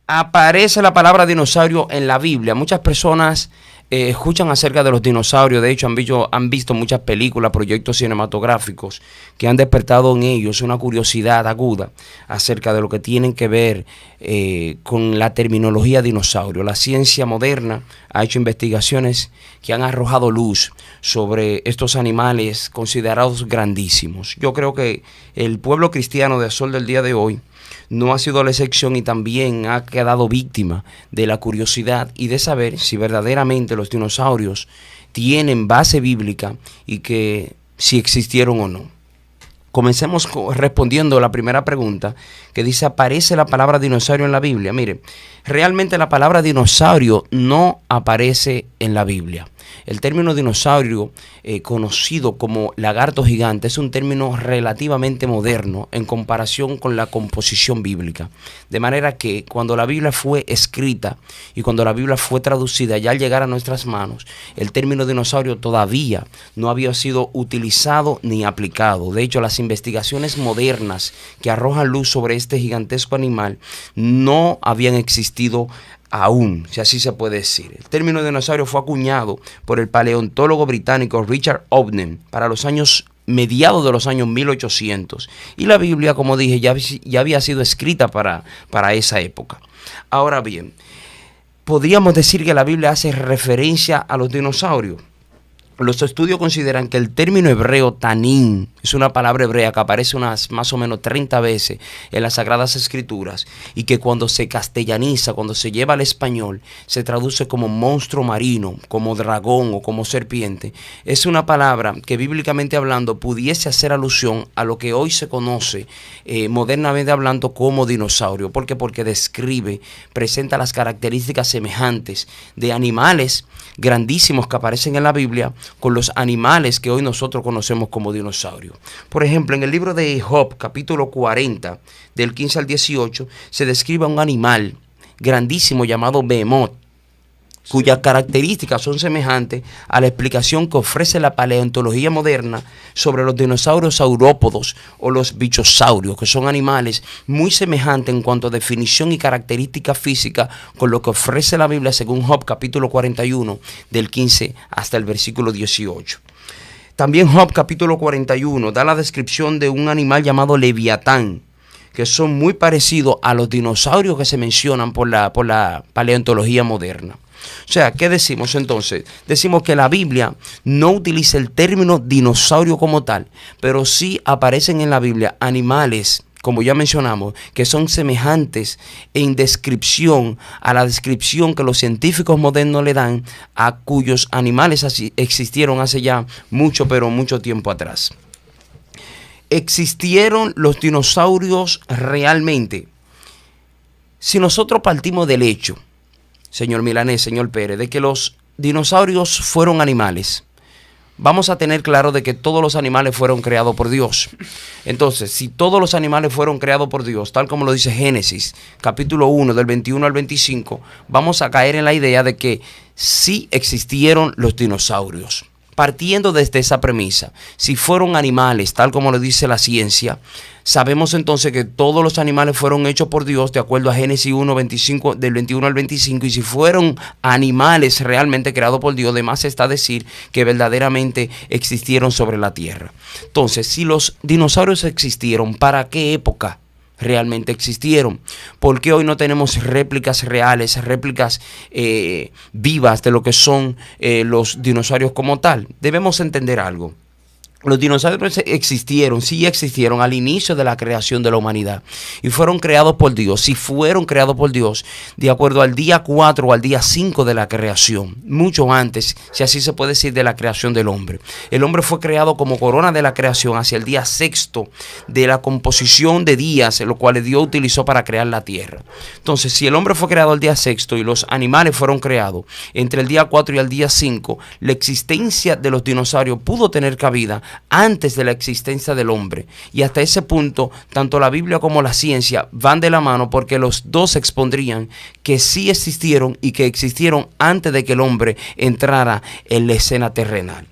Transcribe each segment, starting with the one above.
Aparece la palabra dinosaurio en la Biblia. Muchas personas escuchan acerca de los dinosaurios. De hecho, han visto muchas películas, proyectos cinematográficos que han despertado en ellos una curiosidad aguda acerca de lo que tienen que ver con la terminología dinosaurio. La ciencia moderna ha hecho investigaciones que han arrojado luz sobre estos animales considerados grandísimos. Yo creo que el pueblo cristiano de Sol del día de hoy no ha sido la excepción y también ha quedado víctima de la curiosidad y de saber si verdaderamente los dinosaurios tienen base bíblica y que si existieron o no. Comencemos respondiendo la primera pregunta que dice, ¿aparece la palabra dinosaurio en la Biblia? Mire, realmente la palabra dinosaurio no aparece en la Biblia. El término dinosaurio, conocido como lagarto gigante, es un término relativamente moderno en comparación con la composición bíblica. De manera que cuando la Biblia fue escrita y cuando la Biblia fue traducida, ya al llegar a nuestras manos, el término dinosaurio todavía no había sido utilizado ni aplicado. De hecho, las investigaciones modernas que arrojan luz sobre este gigantesco animal no habían existido aún, si así se puede decir. El término dinosaurio fue acuñado por el paleontólogo británico Richard Obden para los años mediados de los años 1800. Y la Biblia, como dije, ya había sido escrita para esa época. Ahora bien, podríamos decir que la Biblia hace referencia a los dinosaurios. Los estudios consideran que el término hebreo tanín es una palabra hebrea que aparece unas más o menos 30 veces en las Sagradas Escrituras y que cuando se castellaniza, cuando se lleva al español, se traduce como monstruo marino, como dragón o como serpiente. Es una palabra que bíblicamente hablando pudiese hacer alusión a lo que hoy se conoce modernamente hablando como dinosaurio. ¿Por qué? Porque describe, presenta las características semejantes de animales grandísimos que aparecen en la Biblia con los animales que hoy nosotros conocemos como dinosaurios. Por ejemplo, en el libro de Job, capítulo 40, del 15 al 18, se describe un animal grandísimo llamado Behemoth, cuyas características son semejantes a la explicación que ofrece la paleontología moderna sobre los dinosaurios saurópodos o los bichosaurios, que son animales muy semejantes en cuanto a definición y característica física con lo que ofrece la Biblia según Job capítulo 41 del 15 hasta el versículo 18. También Job capítulo 41 da la descripción de un animal llamado Leviatán, que son muy parecidos a los dinosaurios que se mencionan por la paleontología moderna. O sea, ¿qué decimos entonces? Decimos que la Biblia no utiliza el término dinosaurio como tal, pero sí aparecen en la Biblia animales, como ya mencionamos, que son semejantes en descripción a la descripción que los científicos modernos le dan a cuyos animales así existieron hace ya mucho, pero mucho tiempo atrás. ¿Existieron los dinosaurios realmente? Si nosotros partimos del hecho, señor Milanés, señor Pérez, de que los dinosaurios fueron animales, vamos a tener claro de que todos los animales fueron creados por Dios. Entonces, si todos los animales fueron creados por Dios, tal como lo dice Génesis, capítulo 1, del 21 al 25, vamos a caer en la idea de que sí existieron los dinosaurios. Partiendo desde esa premisa, si fueron animales, tal como lo dice la ciencia, sabemos entonces que todos los animales fueron hechos por Dios de acuerdo a Génesis 1, 25, del 21 al 25, y si fueron animales realmente creados por Dios, de más está decir que verdaderamente existieron sobre la tierra. Entonces, si los dinosaurios existieron, ¿para qué época realmente existieron? ¿Por qué hoy no tenemos réplicas reales, réplicas vivas de lo que son los dinosaurios como tal? Debemos entender algo. Los dinosaurios existieron, sí existieron al inicio de la creación de la humanidad y fueron creados por Dios. Si fueron creados por Dios de acuerdo al día 4 o al día 5 de la creación, mucho antes, si así se puede decir, de la creación del hombre. El hombre fue creado como corona de la creación hacia el día 6 de la composición de días, lo cual Dios utilizó para crear la tierra. Entonces, si el hombre fue creado el día 6 y los animales fueron creados entre el día 4 y el día 5, la existencia de los dinosaurios pudo tener cabida antes de la existencia del hombre. Y hasta ese punto, tanto la Biblia como la ciencia van de la mano porque los dos expondrían que sí existieron y que existieron antes de que el hombre entrara en la escena terrenal.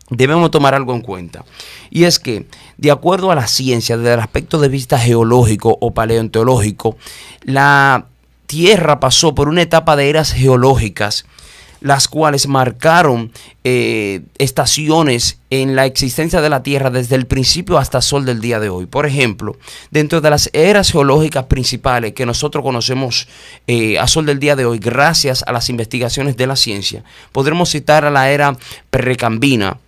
Debemos tomar algo en cuenta, y es que, de acuerdo a la ciencia, desde el aspecto de vista geológico o paleontológico, la Tierra pasó por una etapa de eras geológicas, las cuales marcaron estaciones en la existencia de la Tierra desde el principio hasta el sol del día de hoy. Por ejemplo, dentro de las eras geológicas principales que nosotros conocemos a sol del día de hoy, gracias a las investigaciones de la ciencia, podremos citar a la era precambina,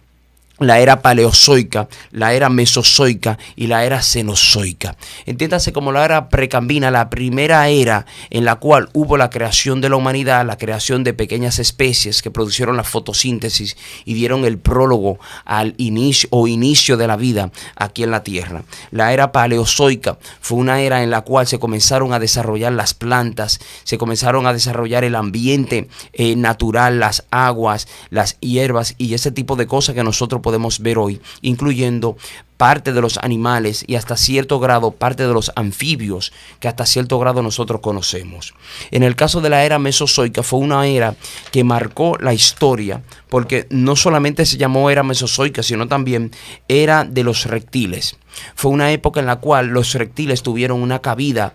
la era paleozoica, la era mesozoica y la era cenozoica. Entiéndase como la era precambina, la primera era en la cual hubo la creación de la humanidad, la creación de pequeñas especies que produjeron la fotosíntesis y dieron el prólogo al inicio de la vida aquí en la Tierra. La era paleozoica fue una era en la cual se comenzaron a desarrollar las plantas, se comenzaron a desarrollar el ambiente natural, las aguas, las hierbas y ese tipo de cosas que nosotros podemos ver hoy, incluyendo parte de los animales y hasta cierto grado parte de los anfibios que hasta cierto grado nosotros conocemos. En el caso de la era mesozoica fue una era que marcó la historia porque no solamente se llamó era mesozoica, sino también era de los reptiles. Fue una época en la cual los reptiles tuvieron una cabida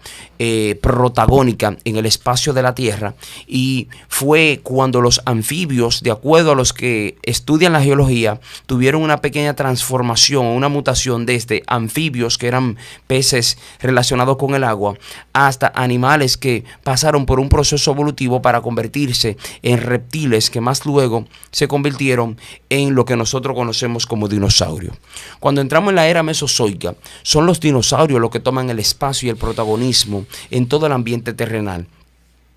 protagónica en el espacio de la Tierra, y fue cuando los anfibios, de acuerdo a los que estudian la geología, tuvieron una pequeña transformación, una mutación desde anfibios, que eran peces relacionados con el agua, hasta animales que pasaron por un proceso evolutivo para convertirse en reptiles que más luego se convirtieron en lo que nosotros conocemos como dinosaurios. Cuando entramos en la era mesozoica, son los dinosaurios los que toman el espacio y el protagonismo en todo el ambiente terrenal,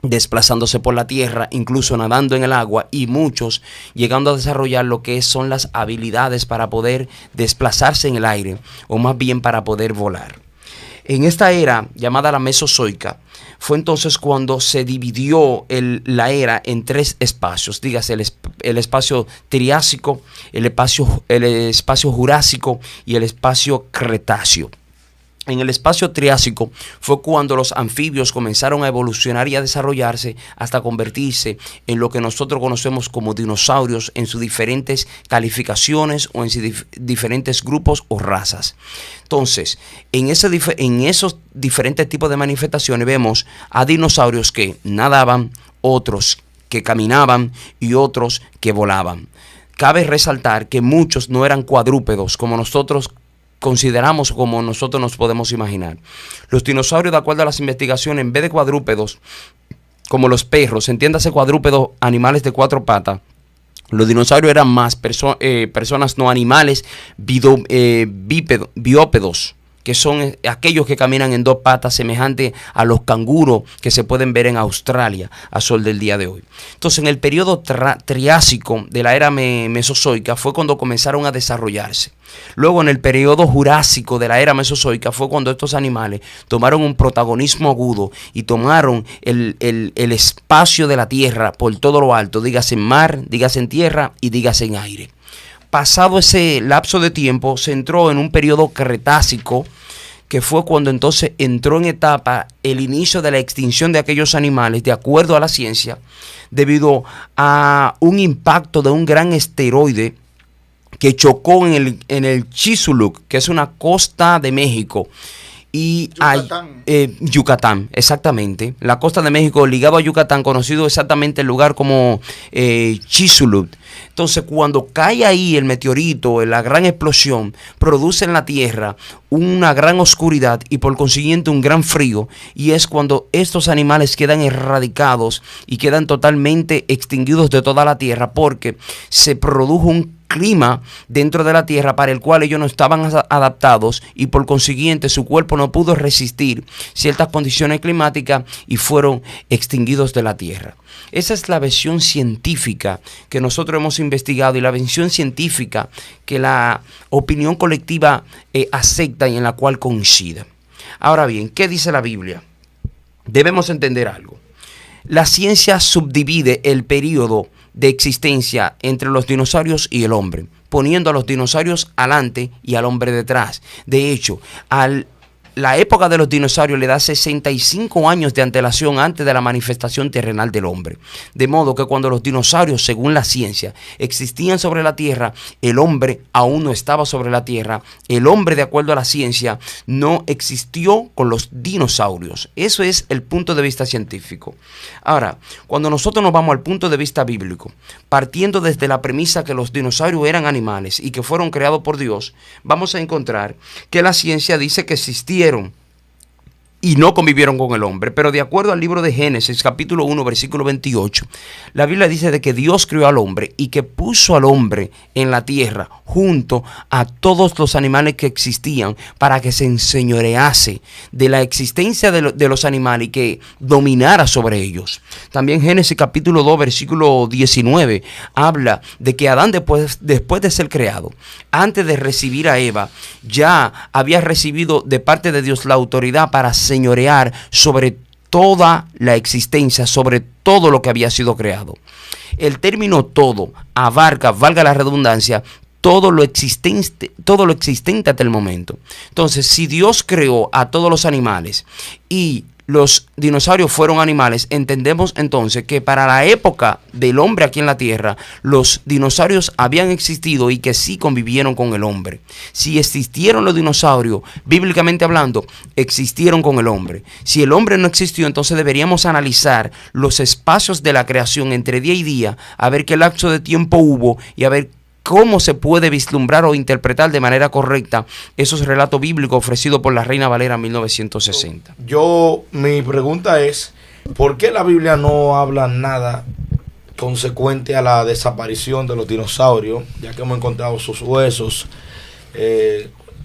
desplazándose por la tierra, incluso nadando en el agua, y muchos llegando a desarrollar lo que son las habilidades para poder desplazarse en el aire, o más bien para poder volar. En esta era llamada la mesozoica fue entonces cuando se dividió la era en tres espacios, dígase el espacio triásico, el espacio jurásico y el espacio cretáceo. En el espacio triásico fue cuando los anfibios comenzaron a evolucionar y a desarrollarse hasta convertirse en lo que nosotros conocemos como dinosaurios en sus diferentes calificaciones o en sus diferentes grupos o razas. Entonces, en esos diferentes tipos de manifestaciones vemos a dinosaurios que nadaban, otros que caminaban y otros que volaban. Cabe resaltar que muchos no eran cuadrúpedos como nosotros consideramos, como nosotros nos podemos imaginar. Los dinosaurios, de acuerdo a las investigaciones, en vez de cuadrúpedos como los perros, entiéndase cuadrúpedos, animales de cuatro patas, los dinosaurios eran más personas, no animales, biópedos, que son aquellos que caminan en dos patas, semejante a los canguros que se pueden ver en Australia a sol del día de hoy. Entonces, en el periodo triásico de la era mesozoica fue cuando comenzaron a desarrollarse. Luego, en el periodo jurásico de la era mesozoica fue cuando estos animales tomaron un protagonismo agudo y tomaron el espacio de la tierra por todo lo alto, dígase en mar, dígase en tierra y dígase en aire. Pasado ese lapso de tiempo, se entró en un periodo cretácico, que fue cuando entonces entró en etapa el inicio de la extinción de aquellos animales, de acuerdo a la ciencia, debido a un impacto de un gran asteroide que chocó en el Chicxulub, que es una costa de México. Y Yucatán, exactamente. La costa de México, ligado a Yucatán, conocido exactamente el lugar como Chicxulub. Entonces, cuando cae ahí el meteorito, la gran explosión, produce en la Tierra una gran oscuridad y por consiguiente un gran frío. Y es cuando estos animales quedan erradicados y quedan totalmente extinguidos de toda la Tierra, porque se produjo un clima dentro de la Tierra para el cual ellos no estaban adaptados, y por consiguiente su cuerpo no pudo resistir ciertas condiciones climáticas y fueron extinguidos de la Tierra. Esa es la versión científica que nosotros hemos investigado y la versión científica que la opinión colectiva acepta y en la cual coincide. Ahora bien, ¿qué dice la Biblia? Debemos entender algo. La ciencia subdivide el periodo de existencia entre los dinosaurios y el hombre, poniendo a los dinosaurios adelante y al hombre detrás. De hecho, al la época de los dinosaurios le da 65 años de antelación antes de la manifestación terrenal del hombre. De modo que cuando los dinosaurios, según la ciencia, existían sobre la Tierra, el hombre aún no estaba sobre la Tierra. El hombre, de acuerdo a la ciencia, no existió con los dinosaurios. Eso es el punto de vista científico. Ahora, cuando nosotros nos vamos al punto de vista bíblico, partiendo desde la premisa que los dinosaurios eran animales y que fueron creados por Dios, vamos a encontrar que la ciencia dice que existieron y no convivieron con el hombre. Pero de acuerdo al libro de Génesis, capítulo 1, versículo 28, la Biblia dice de que Dios creó al hombre y que puso al hombre en la tierra junto a todos los animales que existían para que se enseñorease de la existencia de los animales y que dominara sobre ellos. También Génesis capítulo 2, versículo 19, habla de que Adán después de ser creado, antes de recibir a Eva, ya había recibido de parte de Dios la autoridad para señorear sobre toda la existencia, sobre todo lo que había sido creado. El término todo abarca, valga la redundancia, todo lo existente hasta el momento. Entonces, si Dios creó a todos los animales y los dinosaurios fueron animales, entendemos entonces que para la época del hombre aquí en la tierra, los dinosaurios habían existido y que sí convivieron con el hombre. Si existieron los dinosaurios, bíblicamente hablando, existieron con el hombre. Si el hombre no existió, entonces deberíamos analizar los espacios de la creación entre día y día, a ver qué lapso de tiempo hubo y a ver cómo se puede vislumbrar o interpretar de manera correcta esos relatos bíblicos ofrecidos por la Reina Valera 1960. Mi pregunta es, ¿por qué la Biblia no habla nada consecuente a la desaparición de los dinosaurios, ya que hemos encontrado sus huesos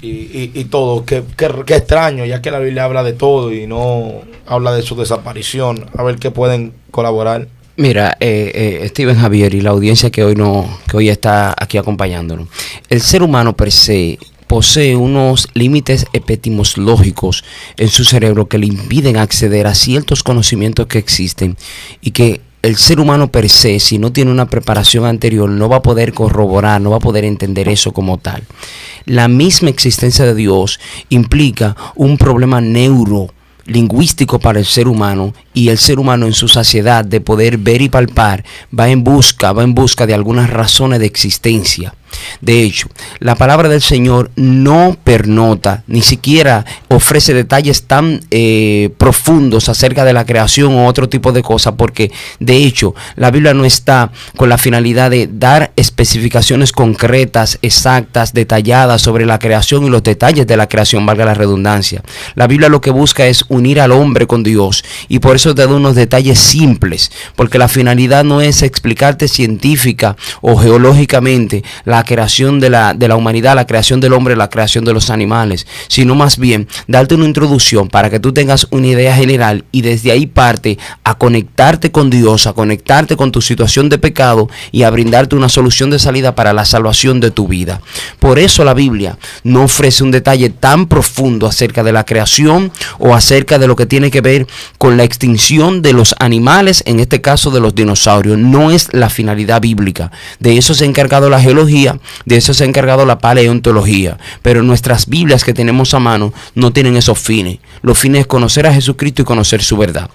y todo? Qué extraño, ya que la Biblia habla de todo y no habla de su desaparición. A ver qué pueden colaborar. Mira, Steven Javier y la audiencia que hoy está aquí acompañándonos. El ser humano per se posee unos límites epistemológicos en su cerebro que le impiden acceder a ciertos conocimientos que existen y que el ser humano per se, si no tiene una preparación anterior, no va a poder corroborar, no va a poder entender eso como tal. La misma existencia de Dios implica un problema neurolingüístico para el ser humano, y el ser humano en su saciedad de poder ver y palpar va en busca de algunas razones de existencia. De hecho, la palabra del Señor no pernota, ni siquiera ofrece detalles tan profundos acerca de la creación o otro tipo de cosas, porque de hecho la Biblia no está con la finalidad de dar especificaciones concretas, exactas, detalladas sobre la creación y los detalles de la creación, valga la redundancia. La Biblia lo que busca es unir al hombre con Dios, y por eso te da unos detalles simples, porque la finalidad no es explicarte científica o geológicamente la creación de la humanidad, la creación del hombre, la creación de los animales, sino más bien darte una introducción para que tú tengas una idea general y desde ahí parte a conectarte con Dios, a conectarte con tu situación de pecado y a brindarte una solución de salida para la salvación de tu vida. Por eso la Biblia no ofrece un detalle tan profundo acerca de la creación o acerca de lo que tiene que ver con la extinción de los animales, en este caso de los dinosaurios. No es la finalidad bíblica. De eso se ha encargado la geología, de eso se ha encargado la paleontología, pero nuestras Biblias que tenemos a mano no tienen esos fines. Los fines es conocer a Jesucristo y conocer su verdad.